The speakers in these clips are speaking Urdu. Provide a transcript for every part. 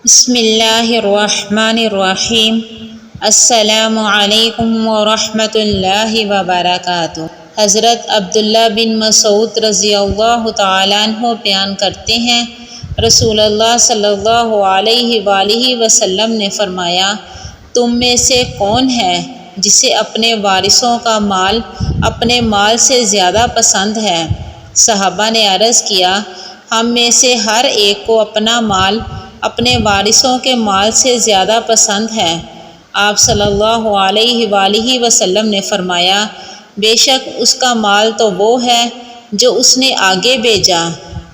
بسم اللہ الرحمن الرحیم۔ السلام علیکم ورحمۃ اللہ وبرکاتہ۔ حضرت عبداللہ بن مسعود رضی اللہ تعالیٰ عنہ بیان کرتے ہیں، رسول اللہ صلی اللہ علیہ وآلہ وسلم نے فرمایا، تم میں سے کون ہے جسے اپنے وارثوں کا مال اپنے مال سے زیادہ پسند ہے؟ صحابہ نے عرض کیا، ہم میں سے ہر ایک کو اپنا مال اپنے وارثوں کے مال سے زیادہ پسند ہے۔ آپ صلی اللہ علیہ وآلہ وسلم نے فرمایا، بے شک اس کا مال تو وہ ہے جو اس نے آگے بھیجا،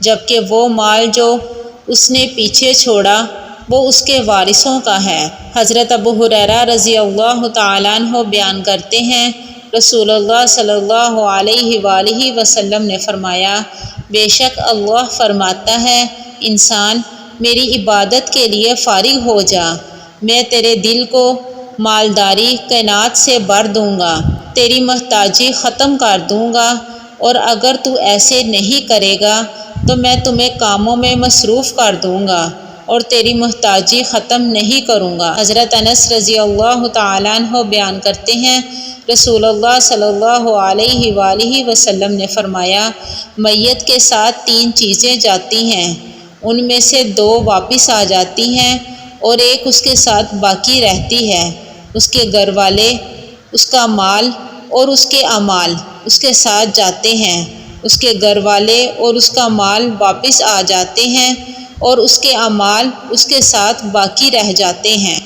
جبکہ وہ مال جو اس نے پیچھے چھوڑا وہ اس کے وارثوں کا ہے۔ حضرت ابو ہریرہ رضی اللہ تعالیٰ عنہ بیان کرتے ہیں، رسول اللہ صلی اللہ علیہ وآلہ وسلم نے فرمایا، بے شک اللہ فرماتا ہے، انسان میری عبادت کے لیے فارغ ہو جا، میں تیرے دل کو مالداری کائنات سے بھر دوں گا، تیری محتاجی ختم کر دوں گا، اور اگر تو ایسے نہیں کرے گا تو میں تمہیں کاموں میں مصروف کر دوں گا اور تیری محتاجی ختم نہیں کروں گا۔ حضرت انس رضی اللہ تعالیٰ عنہ بیان کرتے ہیں، رسول اللہ صلی اللہ علیہ وآلہ وسلم نے فرمایا، میت کے ساتھ 3 چیزیں جاتی ہیں، ان میں سے 2 واپس آ جاتی ہیں اور ایک اس کے ساتھ باقی رہتی ہے، اس کے گھر والے، اس کا مال اور اس کے اعمال اس کے ساتھ جاتے ہیں، اس کے گھر والے اور اس کا مال واپس آ جاتے ہیں اور اس کے اعمال اس کے ساتھ باقی رہ جاتے ہیں۔